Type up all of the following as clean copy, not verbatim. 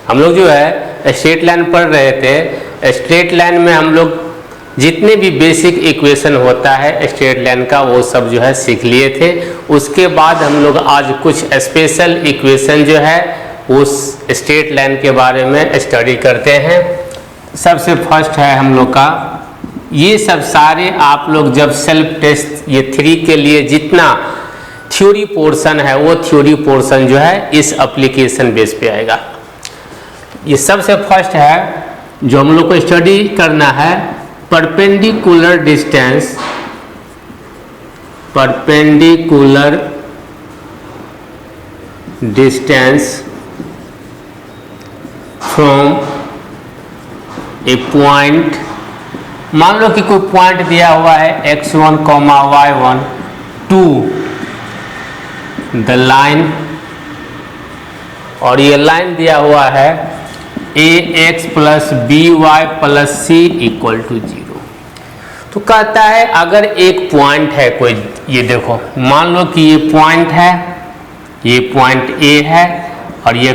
हम लोग जो है स्ट्रेट लाइन पढ़ रहे थे। स्ट्रेट लाइन में हम लोग जितने भी बेसिक इक्वेशन होता है स्ट्रेट लाइन का वो सब जो है सीख लिए थे। उसके बाद हम लोग आज कुछ स्पेशल इक्वेशन जो है उस स्ट्रेट लाइन के बारे में स्टडी करते हैं। सबसे फर्स्ट है हम लोग का, ये सब सारे आप लोग जब सेल्फ टेस्ट ये 3 के लिए जितना थ्योरी पोर्शन है वो थ्योरी पोर्शन जो है इस एप्लीकेशन बेस पे आएगा। ये सबसे फर्स्ट है जो हम लोग को स्टडी करना है, perpendicular distance, perpendicular distance from a point. मान लो कि कोई पॉइंट दिया हुआ है x1, y1 to the line, और ये लाइन दिया हुआ है ax plus by plus c equal to 0। तो कहता है अगर एक पॉइंट है कोई, ये देखो मान लो कि ये पॉइंट है, ये पॉइंट a है और ये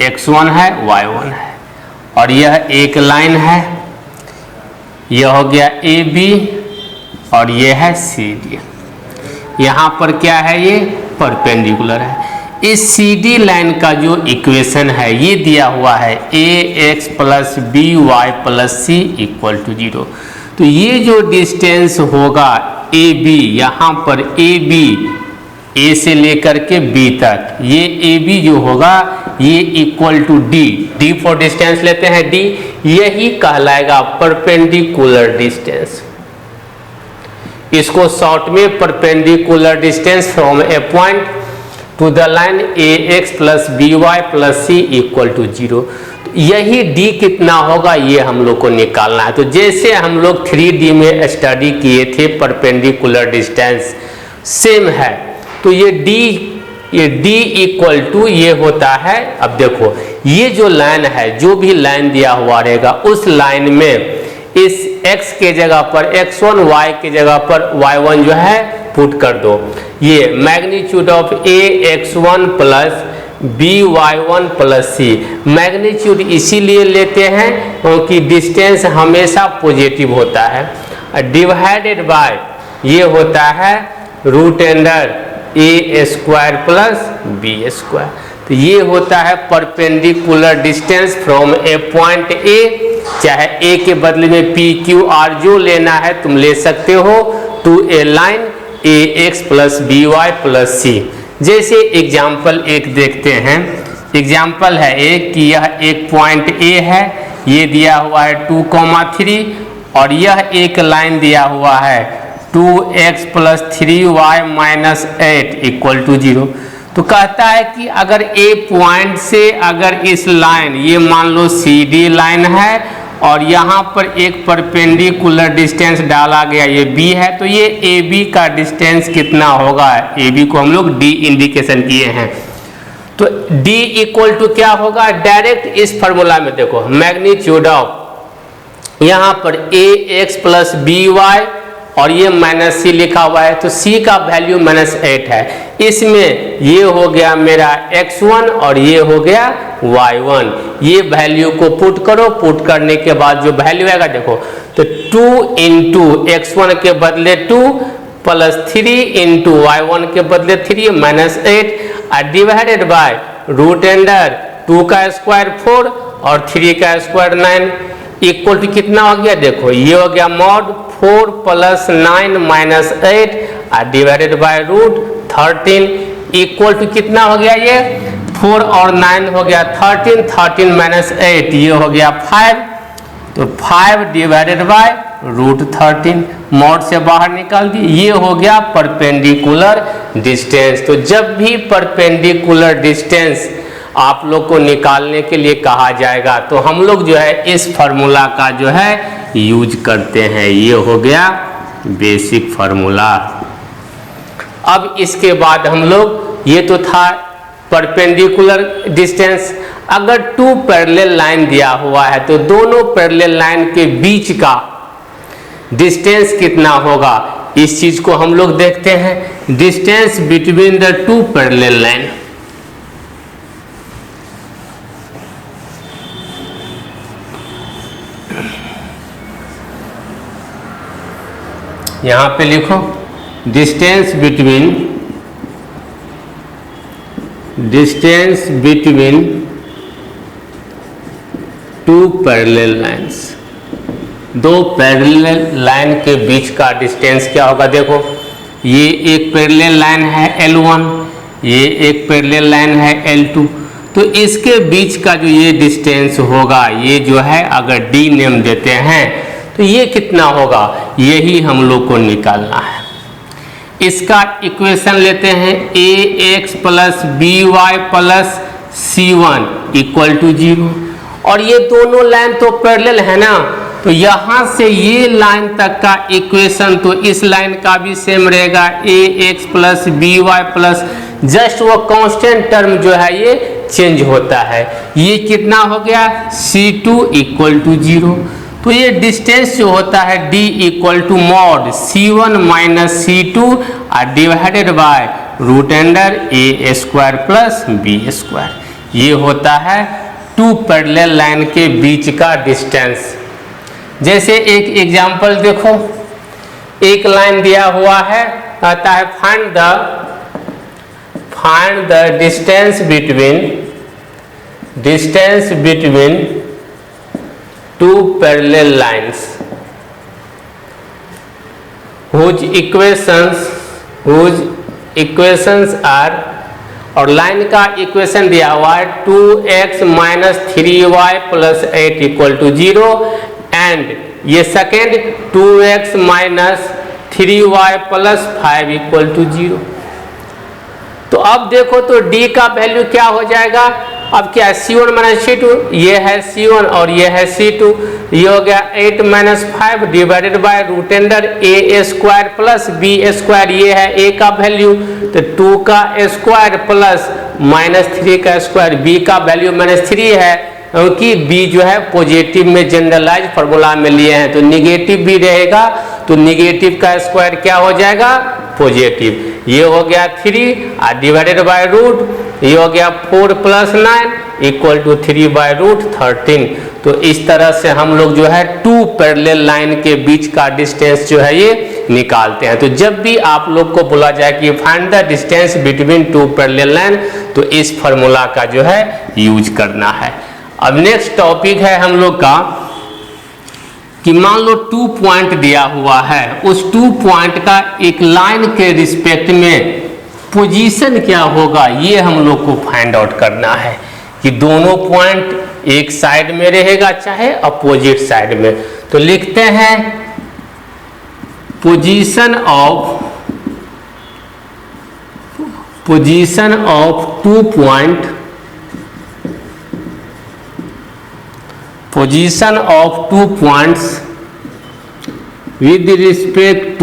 x1 है y1 है, और यह एक लाइन है, यह हो गया AB और ये है CD। यहाँ पर क्या है, ये परपेंडिकुलर है। इस CD लाइन का जो इक्वेशन है ये दिया हुआ है ax plus by plus c equal to 0। तो ये जो डिस्टेंस होगा AB, यहाँ पर AB A से लेकर के B तक, ये AB जो होगा ये equal to D for distance लेते हैं D, यही कहलाएगा परपेंडिकुलर डिस्टेंस। इसको शॉर्ट में perpendicular distance from a point to the line ax plus by plus c equal to 0। यही d कितना होगा ये हम लोग को निकालना है। तो जैसे हम लोग 3D में स्टडी किए थे परपेंडिकुलर डिस्टेंस सेम है, तो ये d इक्वल टू ये होता है। अब देखो ये जो लाइन है, जो भी लाइन दिया हुआ रहेगा उस लाइन में इस x के जगह पर x1, y के जगह पर y1 जो है पुट कर दो। ये magnitude of ax1 plus by1 plus c, magnitude इसीलिए लेते हैं क्योंकि डिस्टेंस हमेशा पॉजिटिव होता है, डिवाइडेड बाय ये होता है root under a square plus b square. तो ये होता है perpendicular distance from a point A, चाहे A के बदले में P Q R जो लेना है तुम ले सकते हो, to a line ax plus by plus c। जैसे एग्जाम्पल एक देखते हैं, एग्जाम्पल है एक कि यह एक पॉइंट A है, ये दिया हुआ है 2,3 और यह एक लाइन दिया हुआ है 2x plus 3y minus 8 equal to 0। तो कहता है कि अगर A पॉइंट से अगर इस लाइन, ये मान लो CD लाइन है और यहाँ पर एक परपेंडिकुलर डिस्टेंस डाला गया ये B है, तो ये AB का डिस्टेंस कितना होगा, AB को हम लोग D इंडिकेशन किए हैं। तो D इक्वल टू क्या होगा, डायरेक्ट इस फॉर्मूला में देखो मैग्नीट्यूड ऑफ यहाँ पर ax प्लस by और ये माइनस c लिखा हुआ है, तो c का वैल्यू -8 है। इसमें ये हो गया मेरा x1 और ये हो गया y1। ये वैल्यू को पुट करो, पुट करने के बाद जो वैल्यू आएगा देखो, तो 2 इंटू x1 के बदले 2 प्लस 3 इंटू y1 के बदले 3 -8 डिवाइडेड बाय रूट अंडर 2 का स्क्वायर 4 और 3 का स्क्वायर 9 इक्वल टू कितना हो गया, देखो ये हो गया mod 4 plus 9 minus 8 divided by root 13 equal to कितना हो गया, ये 4 और 9 हो गया 13, 13 माइनस 8 ये हो गया 5, तो 5 डिवाइडेड बाय रूट 13 मॉड से बाहर निकाल दी, ये हो गया परपेंडिकुलर डिस्टेंस। तो जब भी परपेंडिकुलर डिस्टेंस आप लोग को निकालने के लिए कहा जाएगा तो हम लोग जो है इस फार्मूला का जो है यूज करते हैं। ये हो गया बेसिक फार्मूला। अब इसके बाद हम लोग, ये तो था परपेंडिकुलर डिस्टेंस। अगर 2 पैरेलल लाइन दिया हुआ है तो दोनों पैरेलल लाइन के बीच का डिस्टेंस कितना होगा, इस चीज को हम लोग देखते हैं। Distance between the 2 parallel line, यहाँ पे लिखो distance between two parallel lines, दो पैरेलल लाइन के बीच का डिस्टेंस क्या होगा। देखो ये एक पैरेलल लाइन है L1, ये एक पैरेलल लाइन है L2, तो इसके बीच का जो ये डिस्टेंस होगा, ये जो है अगर D नेम देते हैं तो ये कितना होगा, यही हम लोग को निकालना है। इसका इक्वेशन लेते हैं ax plus by plus c1 equal to 0, और ये दोनों लाइन तो पैरेलल है ना, तो यहाँ से ये लाइन तक का इक्वेशन तो इस लाइन का भी सेम रहेगा, ax plus by plus just वो कांस्टेंट टर्म जो है ये चेंज होता है। ये कितना हो गया, c2 इक्वल टू 0। तो ये डिस्टेंस जो होता है d equal to mod c1 minus c2 divided by root under a square plus b square, ये होता है टू पैरेलल लाइन के बीच का डिस्टेंस। जैसे एक एग्जांपल देखो, एक लाइन दिया हुआ है, कहता है find the distance between two parallel lines whose equations are, और लाइन का इक्वेशन दिया हुआ है 2x minus 3y plus 8 equal to 0, and ये second 2x minus 3y plus 5 equal to 0। तो अब देखो तो d का वैल्यू क्या हो जाएगा, अब क्या है c1 माइनस c2, ये है c1 और ये है c2, ये हो गया 8 minus 5 divided by root under a square plus b square, ये है a का वैल्यू, तो 2 का स्क्वायर प्लस माइनस 3 का स्क्वायर, b का वैल्यू माइनस 3 है क्योंकि b जो है पॉजिटिव में जनरलाइज फार्मूला में लिए हैं, तो निगेटिव भी रहेगा, तो निगेटिव का स्क्वायर क्या हो जाएगा, पॉजिटिव। ये हो गया 3 डिवाइडेड बाय रूट, ये हो गया 4 plus 9 equal to 3 by root 13। तो इस तरह से हम लोग जो है टू पैरेलल लाइन के बीच का डिस्टेंस जो है ये निकालते हैं। तो जब भी आप लोग को बोला जाए कि find the distance between two parallel line, तो इस फार्मूला का जो है यूज करना है। अब नेक्स्ट टॉपिक है हम लोग का कि मान लो 2 पॉइंट दिया हुआ है, उस 2 पॉइंट का एक लाइन के रिस्पेक्ट में पोजीशन क्या होगा, ये हम लोग को फाइंड आउट करना है कि दोनों पॉइंट एक साइड में रहेगा चाहे अपोजिट साइड में। तो लिखते हैं position of 2 point, position of 2 points with respect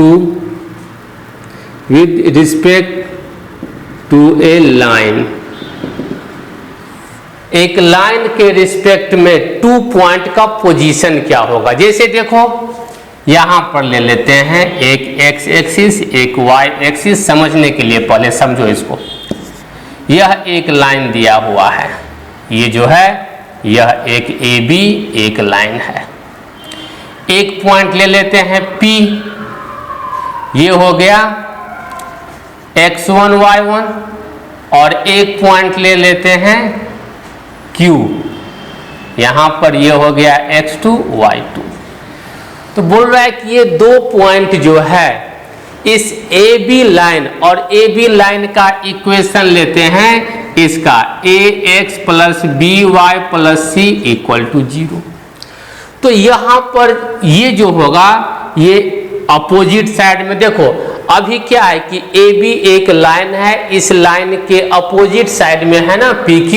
to a line। एक लाइन के रिस्पेक्ट में 2 पॉइंट का पोजीशन क्या होगा। जैसे देखो यहां पर ले लेते हैं एक x एक्सिस एक y एक्सिस, समझने के लिए पहले समझो इसको। यह एक लाइन दिया हुआ है, ये जो है यह एक AB एक लाइन है। एक पॉइंट ले लेते हैं P, ये हो गया x1 y1, और एक पॉइंट ले लेते हैं Q, यहां पर ये हो गया x2 y2। तो बोल रहा है कि ये 2 पॉइंट जो है इस AB लाइन और AB लाइन का इक्वेशन लेते हैं इसका ax plus by plus c equal to 0। तो यहां पर ये जो होगा ये अपोजिट साइड में, देखो अभी क्या है कि AB एक लाइन है, इस लाइन के अपोजिट साइड में है ना PQ,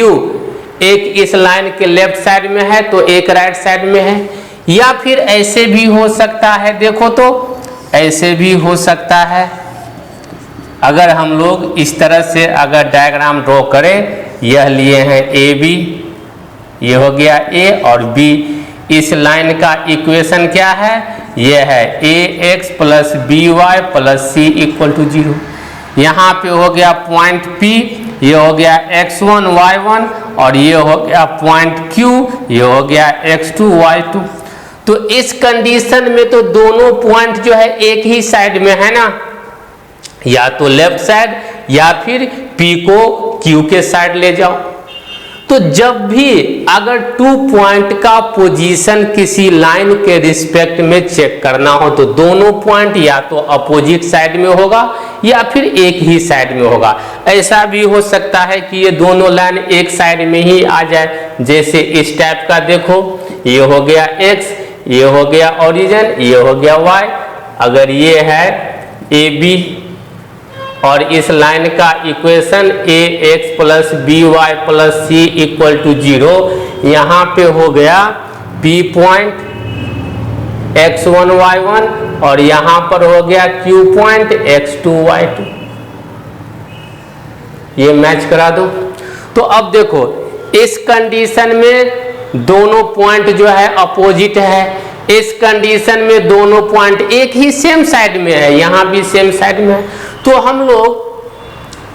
एक इस लाइन के लेफ्ट साइड में है तो एक राइट साइड में है, या फिर ऐसे भी हो सकता है, देखो तो ऐसे भी हो सकता है। अगर हम लोग इस तरह से अगर डायग्राम ड्रॉ करें, यह लिए हैं AB, ये हो गया A और B, इस लाइन का इक्वेशन क्या है, यह है ax plus by plus c equal to 0। यहाँ पे हो गया पॉइंट P, ये हो गया x1 y1, और ये हो गया पॉइंट Q, ये हो गया x2 y2। तो इस कंडीशन में तो दोनों पॉइंट जो है एक ही साइड में है ना, या तो लेफ्ट साइड या फिर P को Q के साइड ले जाओ। तो जब भी अगर 2 पॉइंट का पोजीशन किसी लाइन के रिस्पेक्ट में चेक करना हो तो दोनों पॉइंट या तो अपोजिट साइड में होगा या फिर एक ही साइड में होगा। ऐसा भी हो सकता है कि ये दोनों लाइन एक साइड में ही आ जाए, जैसे इस टाइप का देखो, ये हो गया x, ये हो गया ओरिजिन, ये हो गया y। अगर ये है AB और इस लाइन का equation ax plus by plus c equal to 0, यहाँ पे हो गया P पॉइंट x1 y1 और यहाँ पर हो गया Q पॉइंट x2 y2। ये मैच करा दो। तो अब देखो इस कंडीशन में दोनों पॉइंट जो है अपोजिट है, इस कंडीशन में दोनों पॉइंट एक ही सेम साइड में है, यहाँ भी सेम साइड में है। तो हम लोग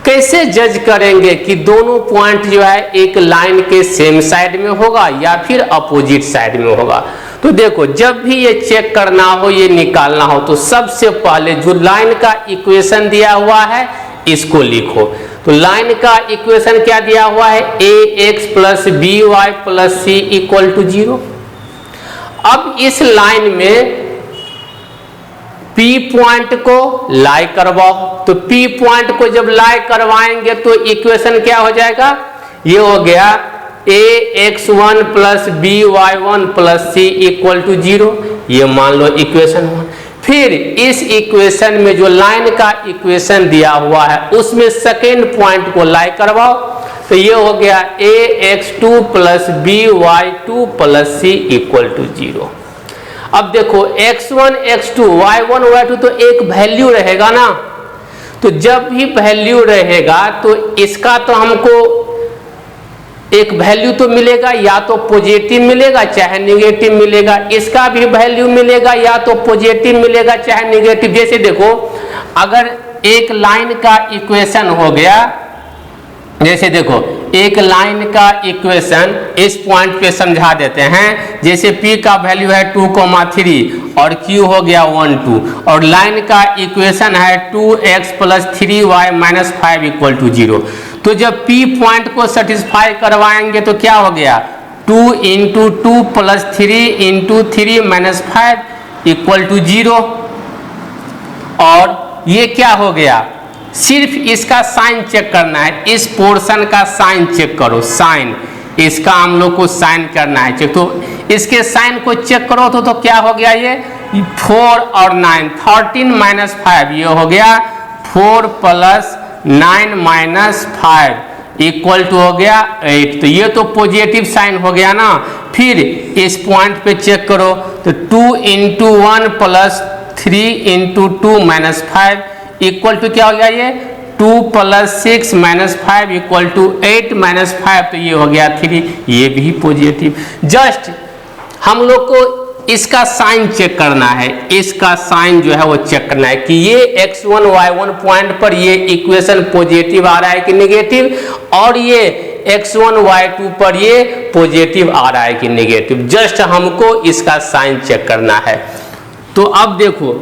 कैसे जज करेंगे कि दोनों पॉइंट जो है एक लाइन के सेम साइड में होगा या फिर अपोजिट साइड में होगा? तो देखो जब भी ये चेक करना हो, ये निकालना हो, तो सबसे पहले जो लाइन का इक्वेशन दिया हुआ है इसको लिखो। तो लाइन का इक्वेशन क्या दिया हुआ है? ax plus by plus c equal to 0। अब इस लाइन में P पॉइंट को लाई करवाओ। तो P पॉइंट को जब लाई करवाएंगे तो इक्वेशन क्या हो जाएगा? ये हो गया ax1 plus by1 plus c equal to 0। ये मान लो इक्वेशन 1। फिर इस इक्वेशन में जो लाइन का इक्वेशन दिया हुआ है उसमें सेकेंड पॉइंट को लाई करवाओ। तो ये हो गया ax2 plus by2 plus c equal to 0। अब देखो x1 x2 y1 y2 तो एक वैल्यू रहेगा ना, तो जब भी वैल्यू रहेगा तो इसका तो हमको एक वैल्यू तो मिलेगा, या तो पॉजिटिव मिलेगा चाहे नेगेटिव मिलेगा। इसका भी वैल्यू मिलेगा, या तो पॉजिटिव मिलेगा चाहे नेगेटिव। जैसे देखो अगर एक लाइन का इक्वेशन हो गया, जैसे देखो एक लाइन का इक्वेशन इस पॉइंट पे समझा देते हैं। जैसे P का वैल्यू है 2,3 और Q हो गया 1 2 और लाइन का इक्वेशन है 2x plus 3y minus 5 equal to 0। तो जब P पॉइंट को सेटिस्फाई करवाएंगे तो क्या हो गया? 2 into 2 plus 3 into 3 minus 5 equal to 0। और ये क्या हो गया? सिर्फ इसका साइन चेक करना है, इस पोर्शन का साइन चेक करो, साइन इसका हम लोग को साइन करना है चेक। तो इसके साइन को चेक करो तो क्या हो गया? ये 4 और 9 13 माइनस 5, ये हो गया 4 प्लस 9 माइनस 5 इक्वल टू हो गया 8। तो ये तो पॉजिटिव साइन हो गया ना। फिर इस पॉइंट पे चेक करो तो 2 into 1 plus 3 into 2 minus 5 equal to क्या हो गया? ये 2 plus 6 minus 5 equal to 8 minus 5, तो ये हो गया 3। ये भी पॉजिटिव। जस्ट हम लोग को इसका साइन चेक करना है, इसका साइन जो है वो चेक करना है कि ये x1 y1 पॉइंट पर ये इक्वेशन पॉजिटिव आ रहा है कि नेगेटिव, और ये x1 y2 पर ये पॉजिटिव आ रहा है कि नेगेटिव। जस्ट हमको इसका साइन चेक करना है। तो अब देखो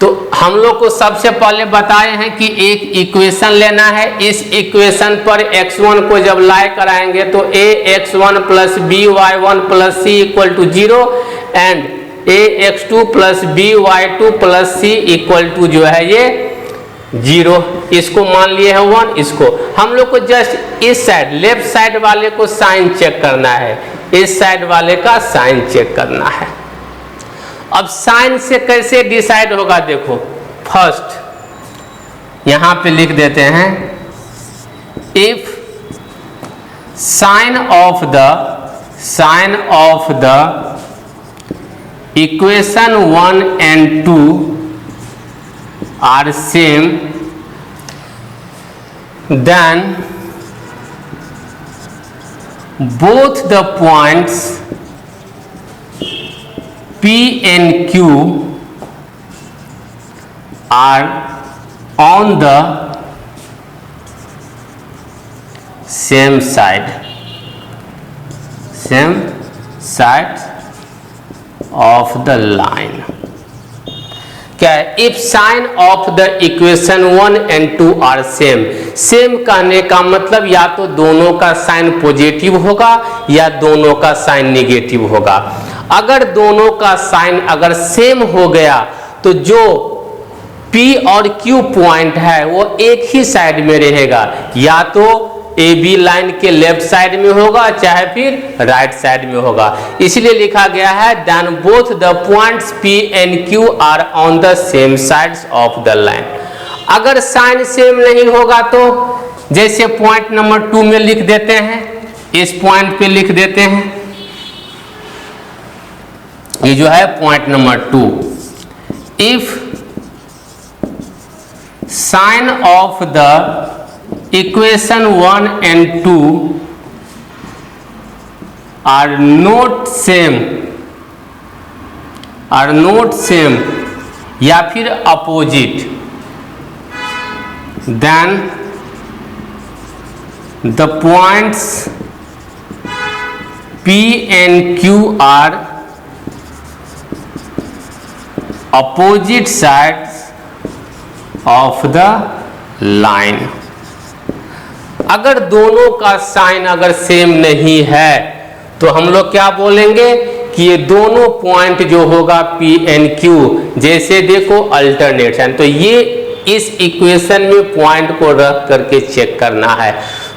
तो हम लोग को सबसे पहले बताए हैं कि एक इक्वेशन लेना है। इस इक्वेशन पर x1 को जब लाई कराएंगे तो ax1 plus by1 plus c equal to 0 and ax2 plus by2 plus c equal to जो है ये 0। इसको मान लिए है 1। इसको हम लोग को जस्ट इस साइड लेफ्ट साइड वाले को साइन चेक करना है, इस साइड वाले का साइन चेक करना है। अब साइन से कैसे डिसाइड होगा? देखो फर्स्ट यहां पे लिख देते हैं, if sign of the equation 1 and 2 are same then both the points P and Q are on the same side, sides of the line। क्या है? If sign of the equation 1 and 2 are same. Same कहने का मतलब या तो दोनों का sign positive होगा या दोनों का साइन निगेटिव होगा। अगर दोनों का साइन अगर सेम हो गया तो जो P और Q पॉइंट है वो एक ही साइड में रहेगा, या तो ए बी लाइन के लेफ्ट साइड में होगा चाहे फिर राइट साइड में होगा। इसलिए लिखा गया है then both the points P and Q are on the same sides of the line. अगर साइन सेम नहीं होगा तो जैसे पॉइंट नंबर 2 में लिख देते हैं, इस पॉइंट पे लिख देते हैं, ये जो है point number 2, if sign of the equation 1 and 2 are not same या फिर opposite, then the points P and Q are opposite sides of the line। अगर दोनों का साइन अगर सेम नहीं है तो हम लोग क्या बोलेंगे कि ये दोनों पॉइंट जो होगा P and Q, जैसे देखो अल्टरनेट साइन, तो ये इस इक्वेशन में पॉइंट को रख करके चेक करना है।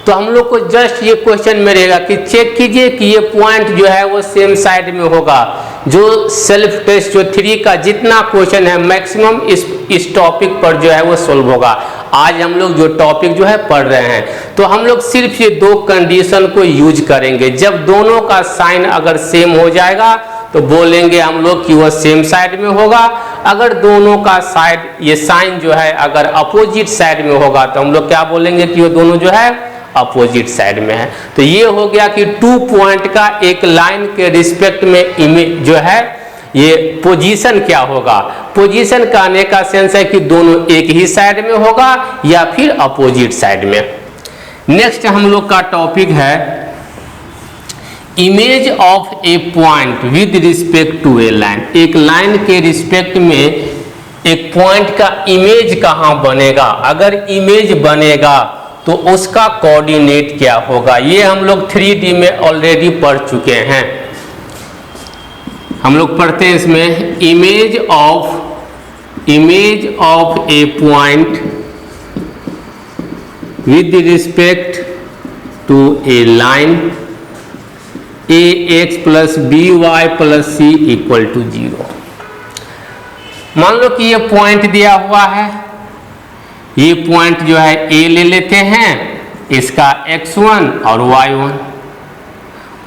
तो हम लोग को जस्ट ये क्वेश्चन में रहेगा कि चेक कीजिए कि ये पॉइंट जो है वो सेम साइड में होगा। जो सेल्फ टेस्ट जो 3 का जितना क्वेश्चन है मैक्सिमम इस टॉपिक पर जो है वो सोल्व होगा। आज हम लोग जो टॉपिक जो है पढ़ रहे हैं, तो हम लोग सिर्फ ये 2 कंडीशन को यूज करेंगे। जब दोनों का साइन अगर सेम हो जाएगा तो बोलेंगे हम लोग कि वो सेम साइड में होगा। अगर दोनों का साइड ये साइन जो है अगर अपोजिट साइड में होगा तो हम लोग क्या बोलेंगे कि वो दोनों जो है अपोजिट साइड में है। तो ये हो गया कि 2 पॉइंट का एक लाइन के रिस्पेक्ट में इमेज जो है ये पोजीशन क्या होगा। पोजीशन कहने का सेंस है कि दोनों एक ही साइड में होगा या फिर अपोजिट साइड में। नेक्स्ट हम लोग का टॉपिक है image of a point with respect to a line. एक लाइन के रिस्पेक्ट में एक पॉइंट का इमेज कहाँ बनेगा। अगर इमेज बनेगा तो उसका कोऑर्डिनेट क्या होगा, ये हम लोग 3D में ऑलरेडी पढ़ चुके हैं। हम लोग पढ़ते हैं इसमें image of a point with respect to a line ax plus by plus c equal to 0। मान लो कि ये पॉइंट दिया हुआ है, ये पॉइंट जो है a ले लेते हैं, इसका x1 और y1,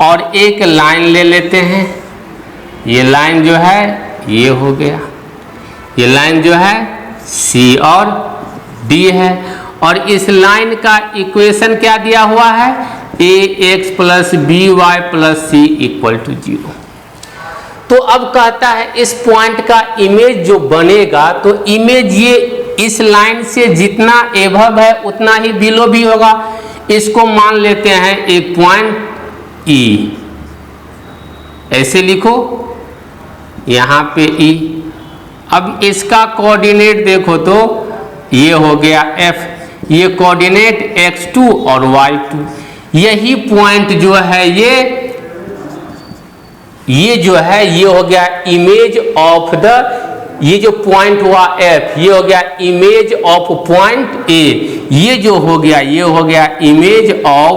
और एक लाइन ले लेते हैं, ये लाइन जो है ये हो गया, ये लाइन जो है C और D है, और इस लाइन का इक्वेशन क्या दिया हुआ है ax plus by plus c equal to 0। तो अब कहता है इस पॉइंट का इमेज जो बनेगा तो इमेज ये इस लाइन से जितना एबव है उतना ही बिलो भी होगा। इसको मान लेते हैं एक पॉइंट E, ऐसे लिखो यहाँ पे E। अब इसका कोऑर्डिनेट देखो तो ये हो गया F, ये कोऑर्डिनेट x2 और y2। यही पॉइंट जो है ये जो है ये हो गया इमेज ऑफ द, ये जो पॉइंट हुआ F ये हो गया इमेज ऑफ पॉइंट A। ये जो हो गया ये हो गया इमेज ऑफ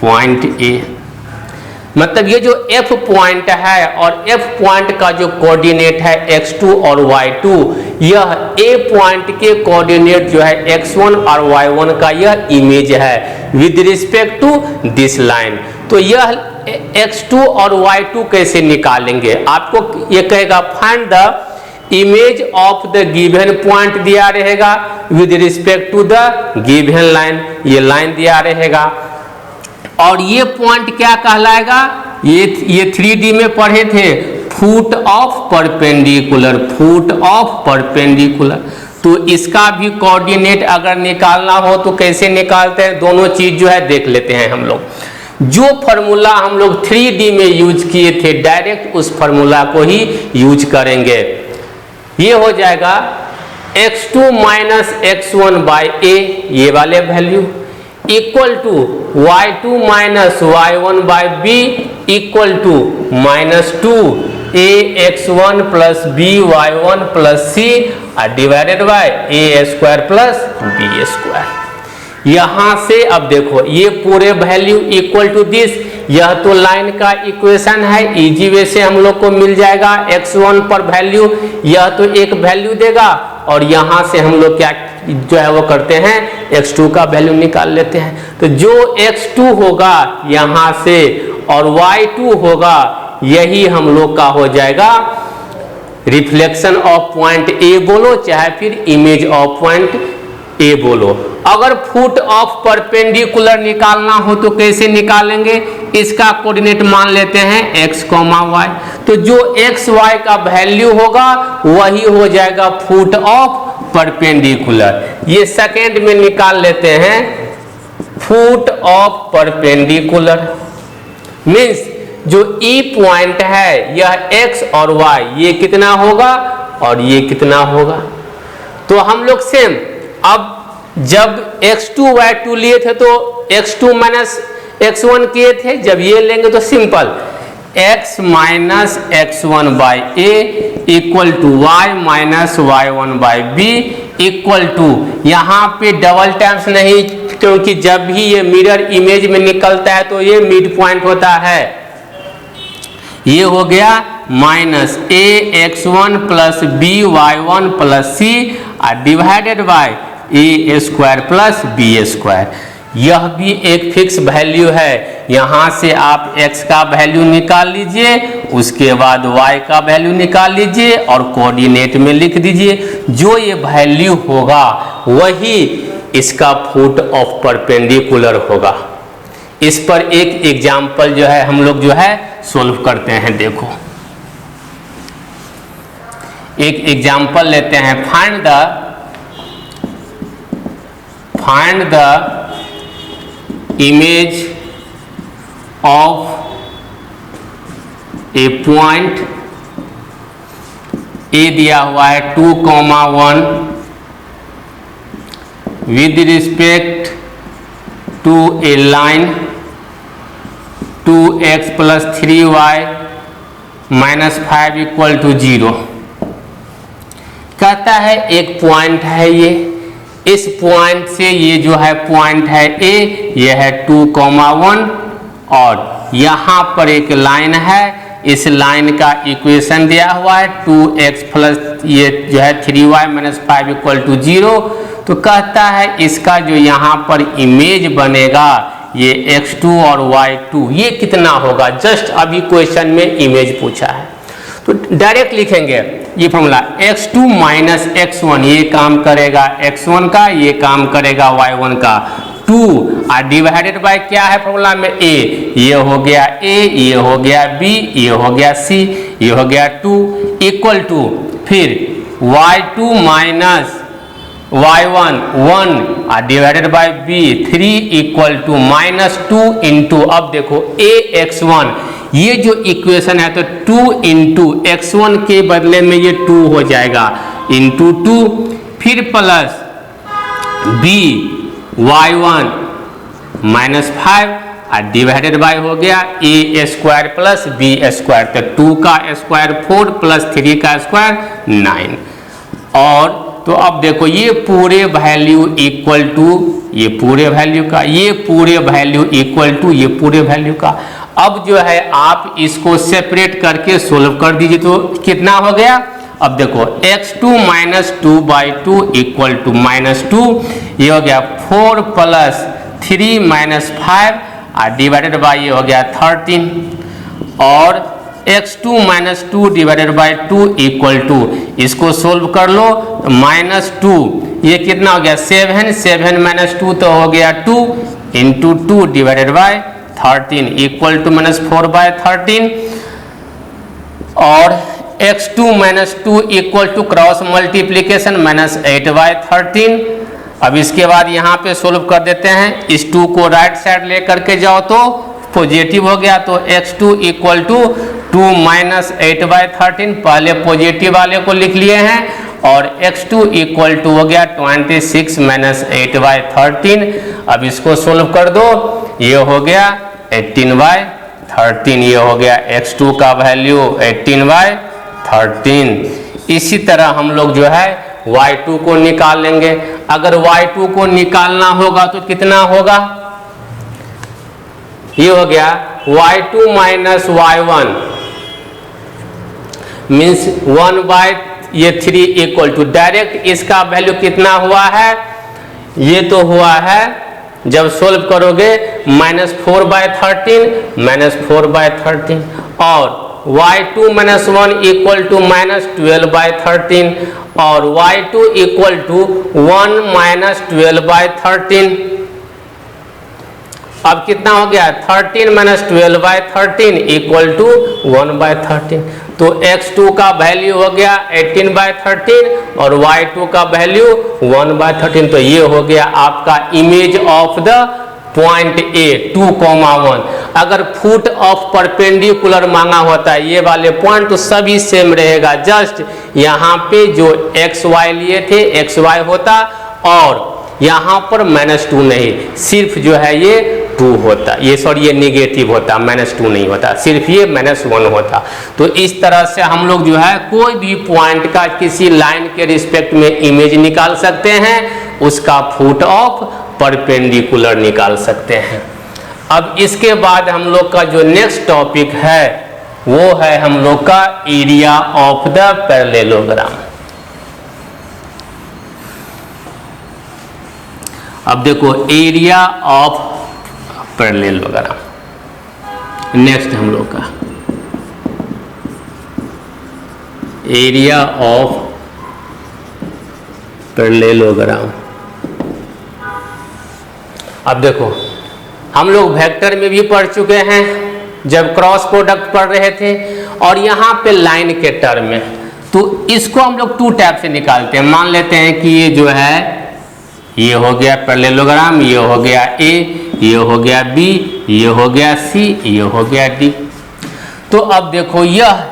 पॉइंट A। मतलब ये जो F पॉइंट है और F पॉइंट का जो कोऑर्डिनेट है x2 और y2, यह A पॉइंट के कोऑर्डिनेट जो है x1 और y1 का यह इमेज है with respect to this line. तो यह x2 और y2 कैसे निकालेंगे, आपको ये कहेगा find the image of the given point दिया रहेगा with respect to the given line, ये लाइन दिया रहेगा। और ये पॉइंट क्या कहलाएगा, ये 3D में पढ़े थे, foot of perpendicular, foot of perpendicular. तो इसका भी कोऑर्डिनेट अगर निकालना हो तो कैसे निकालते हैं, दोनों चीज जो है देख लेते हैं हम लोग। जो फार्मूला हम लोग 3D में यूज किए थे डायरेक्ट उस फार्मूला को ही यूज करेंगे। ये हो जाएगा x2 minus x1 by a, ये वाले value equal to y2 minus y1 by b equal to -2 ax1 plus by1 plus c divided by a square plus b square. यहां से अब देखो ये पूरे वैल्यू इक्वल टू दिस, यह तो लाइन का इक्वेशन है, इजी वे से हम लोग को मिल जाएगा x1 पर वैल्यू, यह तो एक वैल्यू देगा और यहां से हम लोग क्या जो है वो करते हैं x2 का वैल्यू निकाल लेते हैं। तो जो x2 होगा यहां से और y2 होगा, यही हम लोग का हो जाएगा रिफ्लेक्शन ऑफ पॉइंट ए बोलो चाहे फिर इमेज ऑफ पॉइंट ए बोलो। अगर फुट ऑफ परपेंडिकुलर निकालना हो तो कैसे निकालेंगे, इसका कोऑर्डिनेट मान लेते हैं x, y। तो जो x, y का वैल्यू होगा वही हो जाएगा फुट ऑफ परपेंडिकुलर। ये सेकेंड में निकाल लेते हैं फुट ऑफ परपेंडिकुलर, मीन्स जो E पॉइंट है यह x और y, ये कितना होगा और ये कितना होगा। तो हम लोग सेम अब जब x2 y2 लिए थे तो x2 माइनस x1 किए थे, जब ये लेंगे तो simple x minus x1 by a equal to y minus y1 by b equal to, यहाँ पे डबल टाइम्स नहीं क्योंकि जब भी ये मिरर इमेज में निकलता है तो ये मिड पॉइंट होता है। ये हो गया minus ax1 plus by1 plus c divided by a square plus b square. यह भी एक फिक्स वैल्यू है, यहाँ से आप x का वैल्यू निकाल लीजिए, उसके बाद y का वैल्यू निकाल लीजिए और कोऑर्डिनेट में लिख दीजिए। जो ये वैल्यू होगा वही इसका फुट ऑफ परपेंडिकुलर होगा। इस पर एक एग्जाम्पल जो है हम लोग जो है सोल्व करते हैं। देखो एक एग्जाम्पल लेते हैं, find the image of a point A दिया हुआ है 2,1 with respect to a line 2x plus 3y minus 5 equal to 0। कहता है एक पॉइंट है ये, इस पॉइंट से ये जो है पॉइंट है A, ये है 2,1 और यहाँ पर एक लाइन है, इस लाइन का इक्वेशन दिया हुआ है 2x प्लस ये जो है 3y माइनस 5 इक्वल टू 0। तो कहता है इसका जो यहाँ पर इमेज बनेगा ये x2 और y2 ये कितना होगा। जस्ट अभी क्वेश्चन में इमेज पूछा है तो डायरेक्ट लिखेंगे ये फॉर्मूला x2 माइनस x1, ये काम करेगा x1 का, ये काम करेगा y1 का। 2 और डिवाइडेड बाय क्या है फॉर्मूला में a, ये हो गया a, ये हो गया b, ये हो गया c, ये हो गया 2 इक्वल टू फिर y2 माइनस y1 1 और divided by b 3 equal to -2 into, अब देखो ax1, ये जो इक्वेशन है तो 2 इंटू x1 के बदले में ये 2 हो जाएगा इंटू 2 फिर प्लस b y1 माइनस 5 और डिवाइडेड बाय हो गया a square plus b square, तो 2 का स्क्वायर 4 प्लस 3 का स्क्वायर 9। और तो अब देखो ये पूरे वैल्यू इक्वल टू ये पूरे वैल्यू का, ये पूरे वैल्यू इक्वल टू ये पूरे वैल्यू का। अब जो है आप इसको सेपरेट करके सोल्व कर दीजिए तो कितना हो गया। अब देखो x2 minus 2 by 2 equal to -2, ये हो गया 4 प्लस 3 माइनस 5 और डिवाइडेड बाई ये हो गया 13 और x2 minus 2 divided by 2 equal to, इसको सोल्व कर लो -2 ये कितना हो गया 7 माइनस 2 तो हो गया 2 into 2 divided by 13 equal to -4 by 13 और x2 minus 2 equal to cross multiplication -8 by 13। अब इसके बाद यहाँ पे सोल्व कर देते हैं, इस 2 को राइट साइड लेकर के जाओ तो पॉजिटिव हो गया, तो x2 इक्वल टू 2 माइनस 8/13, पहले पॉजिटिव वाले को लिख लिए हैं, और x2 इक्वल टू हो गया 26 माइनस 8/13। अब इसको सोल्व कर दो, ये हो गया 18/13, ये हो गया x2 का वैल्यू 18/13। इसी तरह हम लोग जो है y2 को निकाल लेंगे। अगर y2 को निकालना होगा तो कितना होगा, ये हो गया y2 minus y1 means 1/3 equal to, direct इसका वैल्यू कितना हुआ है, ये तो हुआ है जब सोल्व करोगे -4/13 और y2 माइनस 1 इक्वल टू -12/13 और y2 इक्वल टू 1 माइनस 12/13। अब कितना हो गया, 13 माइनस 12/13 इक्वल टू 1/13। तो x2 का वैल्यू हो गया 18/13 और y2 का वैल्यू 1/13। तो ये हो गया आपका image of the point A 2,1। अगर फुट ऑफ परपेंडिकुलर मांगा होता है ये वाले पॉइंट तो सभी सेम रहेगा, जस्ट यहाँ पे जो xy लिए थे xy होता और यहाँ पर -2 नहीं, सिर्फ जो है ये 2 होता, ये सॉरी ये निगेटिव होता, -2 नहीं होता, सिर्फ ये -1 होता। तो इस तरह से हम लोग जो है कोई भी पॉइंट का किसी लाइन के रिस्पेक्ट में इमेज निकाल सकते हैं, उसका फुट ऑफ परपेंडिकुलर निकाल सकते हैं। अब इसके बाद हम लोग का जो नेक्स्ट टॉपिक है वो है हम लोग का एरिया ऑफ द पैरेललोग्राम। अब देखो एरिया ऑफ पैरेललोग्राम नेक्स्ट हम लोग का एरिया ऑफ पैरेललोग्राम। अब देखो हम लोग वेक्टर में भी पढ़ चुके हैं जब क्रॉस प्रोडक्ट पढ़ रहे थे, और यहाँ पे लाइन के टर्म में, तो इसको हम लोग 2 टाइप से निकालते हैं। मान लेते हैं कि ये जो है ये हो गया पैरेललोग्राम, ये हो गया A, ये हो गया B, ये हो गया C, ये हो गया D। तो अब देखो यह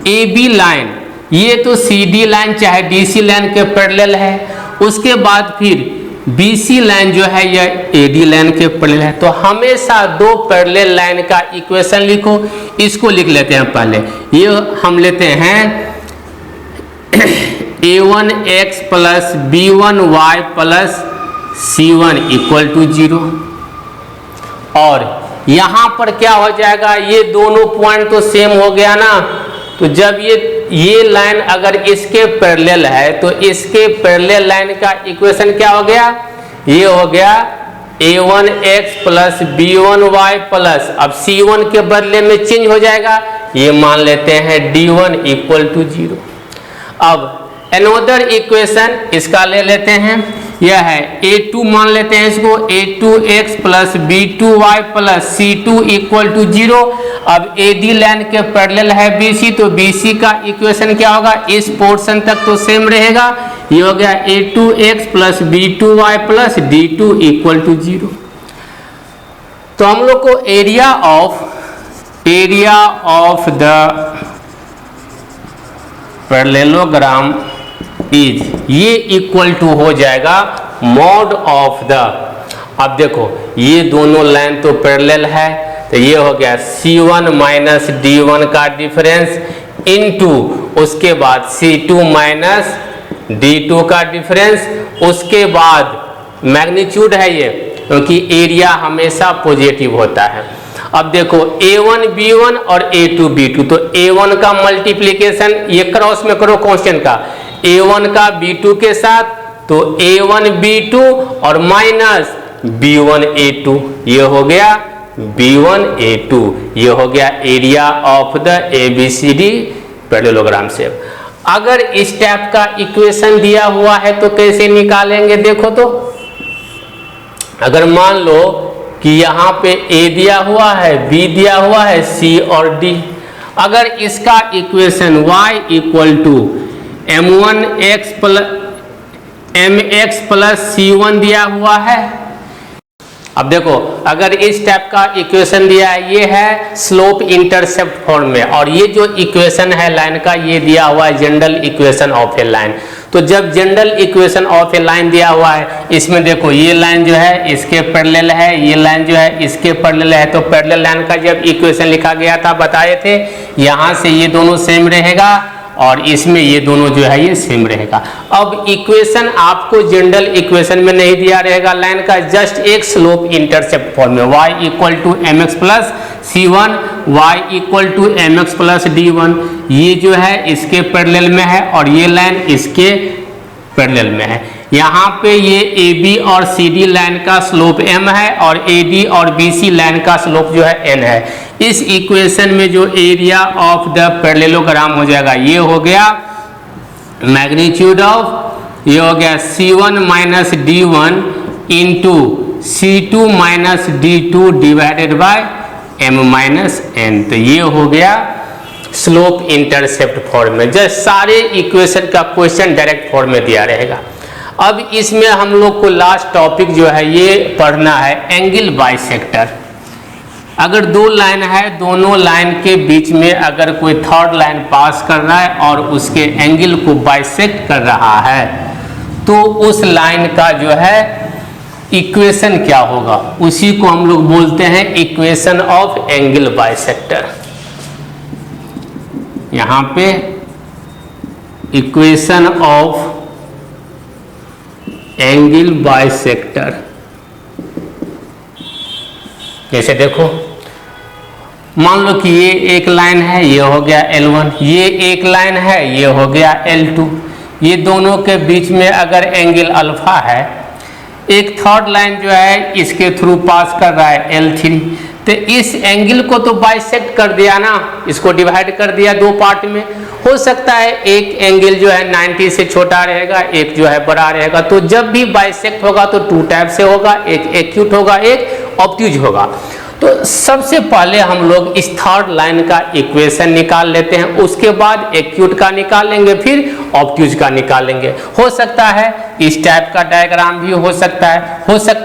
AB लाइन ये तो CD लाइन चाहे DC लाइन के पैरेलल है, उसके बाद फिर BC लाइन जो है यह AD लाइन के पैरेलल है। तो हमेशा 2 पैरेलल लाइन का इक्वेशन लिखो। इसको लिख लेते हैं पहले, ये हम लेते हैं a1x plus b1y plus c1 equal to 0। और यहाँ पर क्या हो जाएगा, ये दोनों पॉइंट तो सेम हो गया ना, तो जब ये लाइन अगर इसके पैरेलल है तो इसके पैरेलल लाइन का इक्वेशन क्या हो गया, ये हो गया a1x प्लस b1y प्लस, अब c1 के बदले में चेंज हो जाएगा, ये मान लेते हैं d1 इक्वल टू 0। अब अनदर इक्वेशन इसका ले लेते हैं, यह है a2 मान लेते हैं इसको, a2x plus b2y plus c2 equal to 0। अब AD लाइन के पैरेलल है BC, तो BC का इक्वेशन क्या होगा, इस पोर्शन तक तो सेम रहेगा, ये हो गया a2x plus b2y plus d2 equal to 0। तो हम लोग को area of the parallelogram is ये इक्वल टू हो जाएगा मॉड ऑफ द, अब देखो ये दोनों लाइन तो पैरेलल है, तो ये हो गया C1 माइनस D1 का डिफरेंस इनटू उसके बाद C2 माइनस D2 का डिफरेंस, उसके बाद मैग्नीट्यूड है ये, क्योंकि एरिया हमेशा पॉजिटिव होता है। अब देखो a1 b1 और a2 b2, तो a1 का मल्टीप्लिकेशन ये क्रॉस में करो कांस्टेंट का, a1 का b2 के साथ, तो a1 b2 और माइनस b1 a2, ये हो गया b1 a2, ये हो गया area of the ABCD parallelogram shape. अगर इस टाइप का इक्वेशन दिया हुआ है तो कैसे निकालेंगे, देखो तो अगर मान लो कि यहाँ पे A दिया हुआ है, B दिया हुआ है, C और D, अगर इसका equation y equal to mx plus c1 दिया हुआ है, अब देखो, अगर इस टाइप का इक्वेशन दिया है, ये है स्लोप इंटरसेप्ट फॉर्म में, और ये जो इक्वेशन है लाइन का, ये दिया हुआ है general equation of A line. तो जब general equation of A line दिया हुआ है, इसमें देखो ये लाइन जो है इसके पैरेलल है, ये लाइन जो है इसके पैरेलल है, तो पैरेलल लाइन का जब इक्वेशन लिखा गया था बताए थे, यहाँ से ये दोनों सेम रहेगा और इसमें ये दोनों जो है ये सेम रहेगा। अब इक्वेशन आपको जनरल इक्वेशन में नहीं दिया रहेगा लाइन का, जस्ट एक स्लोप इंटरसेप्ट फॉर्म में, y equal to m x plus C1, y equal to m x plus D1, ये जो है इसके पैरेलल में है और ये लाइन इसके पैरेलल में है। यहाँ पे ये AB और CD लाइन का स्लोप m है और AD और BC लाइन का स्लोप जो है n है। इस इक्वेशन में जो एरिया ऑफ द पैरेललोग्राम हो जाएगा, ये हो गया मैग्नीट्यूड ऑफ, ये हो गया C1 minus D1 into C2 minus D2 divided by m minus n। तो ये हो गया स्लोप इंटरसेप्ट फॉर्म में। जस्ट सारे इक्वेशन का क्वेश्चन डायरेक्ट फॉर्म में दिया रहेगा। अब इसमें हम लोग को लास्ट टॉपिक जो है ये पढ़ना है एंगल बाइसेक्टर। अगर दो लाइन है, दोनों लाइन के बीच में अगर कोई थर्ड लाइन पास कर रहा है और उसके एंगल को बाइसेक्ट कर रहा है, तो उस लाइन का जो है इक्वेशन क्या होगा, उसी को हम लोग बोलते हैं इक्वेशन ऑफ एंगल बाइसेक्टर। यहाँ पे इक्वेशन ऑफ एंगल बाइसेक्टर, जैसे देखो मान लो कि ये एक लाइन है, ये हो गया L1, ये एक लाइन है, ये हो गया L2, ये दोनों के बीच में अगर एंगल अल्फा है, एक थर्ड लाइन जो है इसके थ्रू पास कर रहा है L3, तो इस एंगल को तो बाइसेक्ट कर दिया ना, इसको डिवाइड कर दिया दो पार्ट में। हो सकता है एक एंगल जो है 90 से छोटा रहेगा, एक जो है बड़ा रहेगा, तो जब भी बाइसेक्ट होगा तो टू टाइप से होगा, एक एक्यूट होगा, एक ऑब्ट्यूज होगा। तो सबसे पहले हम लोग इस थर्ड लाइन का इक्वेशन निकाल लेते हैं, उसके बाद एक्यूट का निकालेंगे, फिर ऑब्ट्यूज का निकालेंगे। हो सकता है इस टाइप का डायग्राम भी हो सकता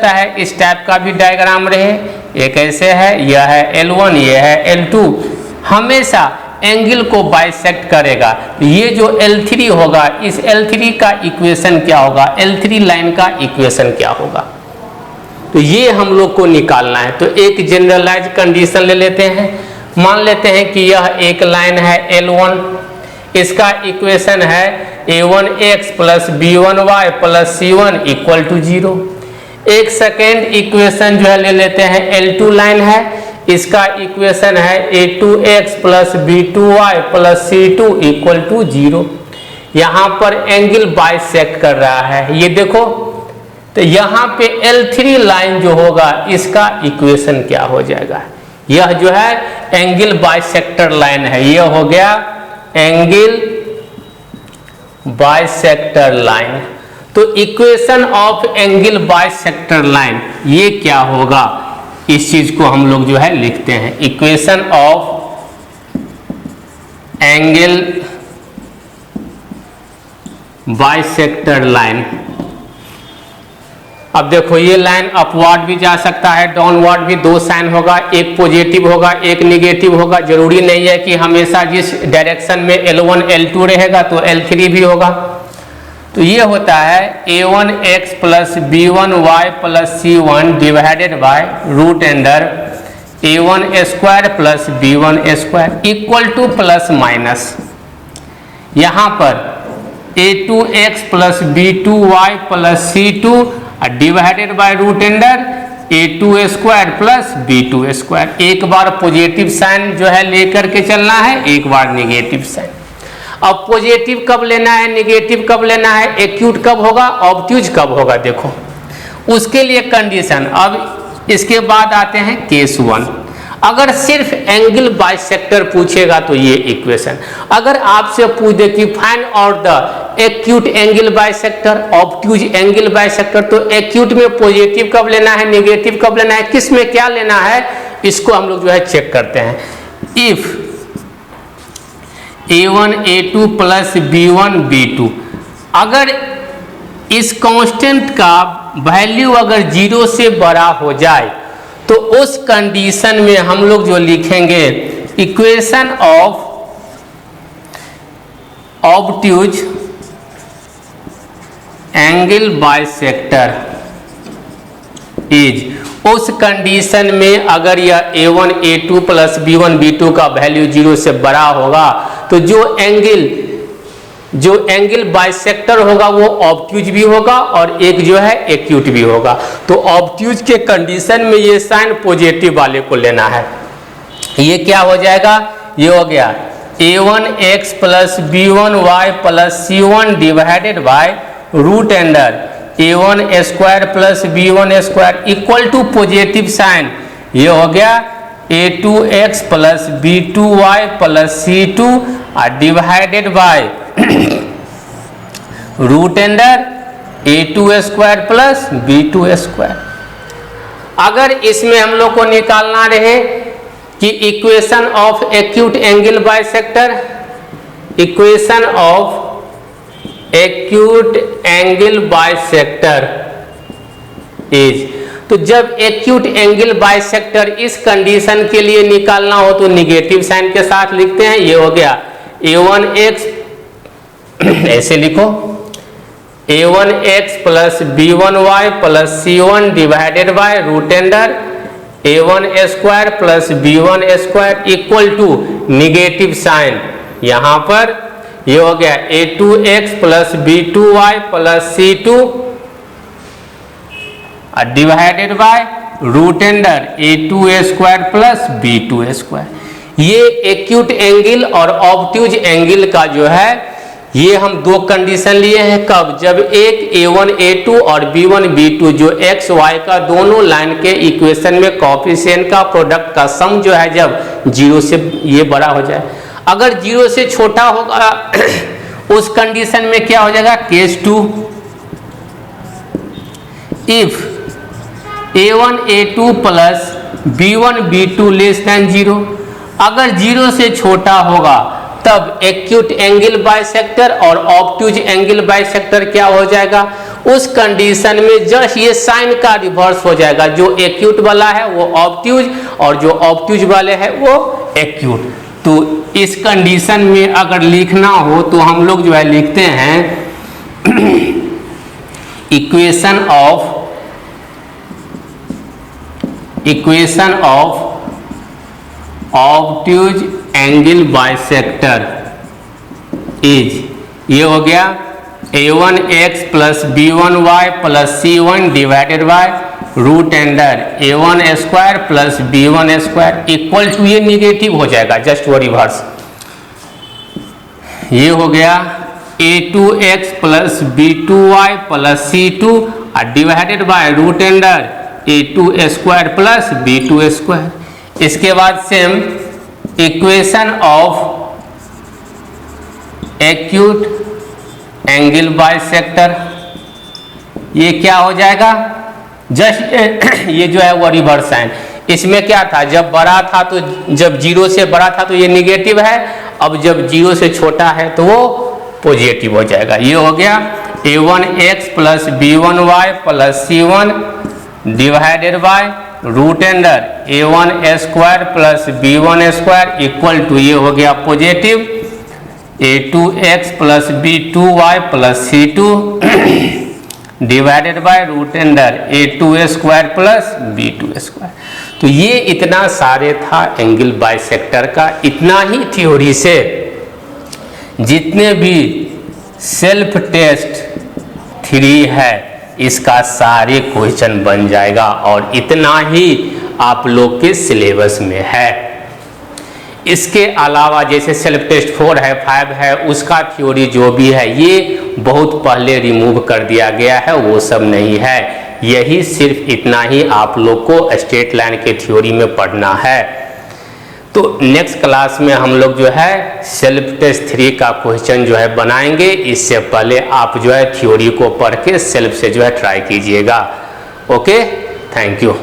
है इस टाइप का भी डायग्राम रहे। एक ऐसे है, यह है L1, यह है L2, हमेशा एंगल को बाइसेक्ट करेगा। ये जो L3 होगा, इस L3 का इक्वेशन क्या होगा, L3 लाइन का इक्वेशन क्या होगा, तो ये हम लोग को निकालना है। तो एक जनरलाइज कंडीशन ले लेते हैं, मान लेते हैं कि यह एक लाइन है L1, इसका इक्वेशन है a1x plus b1y plus c1 equal to 0। एक सेकेंड इक्वेशन जो है ले लेते हैं, L2 लाइन है, इसका इक्वेशन है a2x plus b2y plus c2 equal to 0। यहाँ पर एंगल बाइसेक्ट कर रहा है, ये देखो। तो यहाँ पे L3 लाइन जो होगा इसका इक्वेशन क्या हो जाएगा, यह जो है एंगल बाइसेक्टर लाइन है, यह हो गया एंगल बाइसेक्टर लाइन। तो equation of angle bisector line ये क्या होगा, इस चीज को हम लोग जो है लिखते हैं, equation of angle bisector line. अब देखो ये लाइन अपवर्ड भी जा सकता है, डाउनवर्ड भी, दो साइन होगा, एक पॉजिटिव होगा एक नेगेटिव होगा। जरूरी नहीं है कि हमेशा जिस डायरेक्शन में L1 L2 रहेगा तो L3 भी होगा। तो ये होता है a1x plus b1y plus c1 divided by root under a1 square plus b1 square equal to plus minus, यहाँ पर a2x plus b2y plus c2 divided by root under a2 square plus b2 square. एक बार positive sign जो है लेकर के चलना है, एक बार नेगेटिव साइन। अब पॉजिटिव कब लेना है, नेगेटिव कब लेना है, एक्यूट कब होगा, ऑब्ट्यूज कब होगा, देखो उसके लिए कंडीशन। अब इसके बाद आते हैं केस 1। अगर सिर्फ एंगल बाइसेक्टर पूछेगा तो ये इक्वेशन। अगर आपसे पूछ दे कि find out the acute angle bisector, obtuse angle bisector, तो एक्यूट में पॉजिटिव कब लेना है, नेगेटिव कब लेना है, किस में क्या लेना है, इसको हम लोग जो है चेक करते हैं। If a1 a2 plus b1 b2, अगर इस कांस्टेंट का वैल्यू अगर 0 से बड़ा हो जाए तो उस कंडीशन में हम लोग जो लिखेंगे equation of obtuse angle bisector is, उस कंडीशन में अगर यह a1 a2 plus b1 b2 का वैल्यू 0 से बड़ा होगा तो जो एंगल बाइसेक्टर होगा वो ऑब्ट्यूज भी होगा और एक जो है एक्यूट भी होगा। तो ऑब्ट्यूज के कंडीशन में ये साइन पॉजिटिव वाले को लेना है। ये क्या हो जाएगा, ये हो गया a1x plus b1y plus c1 divided by root under a1 square plus b1 square equal to positive sign, ये हो गया a2x plus b2y plus c2 divided by root under a2 square plus b2 square. अगर इसमें हम लोग को निकालना रहे कि equation of acute angle bisector, equation of acute angle bisector is, तो जब एक्यूट एंगल बाइसेक्टर इस कंडीशन के लिए निकालना हो तो निगेटिव साइन के साथ लिखते हैं। ये हो गया a1x, ऐसे लिखो a1x plus b1y plus c1 divided by root under a1 square plus b1 square equal to negative sign, यहाँ पर ये हो गया a2x plus b2y plus c2 divided by root under a2 square plus b2 square. ये acute angle और obtuse angle का जो है ये हम दो कंडीशन लिए हैं। कब, जब एक a1 a2 और b1 b2 जो x y का दोनों लाइन के इक्वेशन में कोएफिशिएंट का प्रोडक्ट का सम जो है जब 0 से ये बड़ा हो जाए। अगर 0 से छोटा होगा उस कंडीशन में क्या हो जाएगा, case 2 if a1 a2 plus b1 b2 less than 0, अगर 0 से छोटा होगा तब एक्यूट एंगल बाइसेक्टर और ऑब्ट्यूज एंगल बाइसेक्टर क्या हो जाएगा, उस कंडीशन में जस्ट ये साइन का रिवर्स हो जाएगा। जो एक्यूट वाला है वो ऑब्ट्यूज और जो ऑब्ट्यूज वाले है वो एक्यूट। तो इस कंडीशन में अगर लिखना हो तो हम लोग जो है लिखते हैं equation of obtuse angle bisector is, ये हो गया a1x plus b1y plus c1 divided by root under a1 square plus b1 square equal to, ये निगेटिव हो जाएगा जस्ट वो रिवर्स, ये हो गया a2x plus b2y plus c2 divided by root under a2 square plus b2 square. इसके बाद same equation of acute angle bisector, ये क्या हो जाएगा, जस्ट ये जो है वो रिवर्स साइन। इसमें क्या था, जब बड़ा था तो जब 0 से बड़ा था तो ये निगेटिव है, अब जब 0 से छोटा है तो वो पॉजिटिव हो जाएगा। ये हो गया a1x plus b1y plus c1 divided by root under a1 square plus b1 square equal to, ये हो गया positive a2x plus b2y plus c2 divided by root under a2 square plus b2 square. तो ये इतना सारे था angle bisector का। इतना ही थ्योरी से जितने भी सेल्फ टेस्ट 3 है इसका सारे क्वेश्चन बन जाएगा और इतना ही आप लोग के सिलेबस में है। इसके अलावा जैसे सेल्फ टेस्ट 4 है 5 है उसका थ्योरी जो भी है ये बहुत पहले रिमूव कर दिया गया है, वो सब नहीं है। यही सिर्फ इतना ही आप लोग को स्ट्रेट लाइन के थ्योरी में पढ़ना है। तो नेक्स्ट क्लास में हम लोग जो है सेल्फ टेस्ट 3 का क्वेश्चन जो है बनाएंगे। इससे पहले आप जो है थ्योरी को पढ़ के सेल्फ से जो है ट्राई कीजिएगा। Okay, thank you.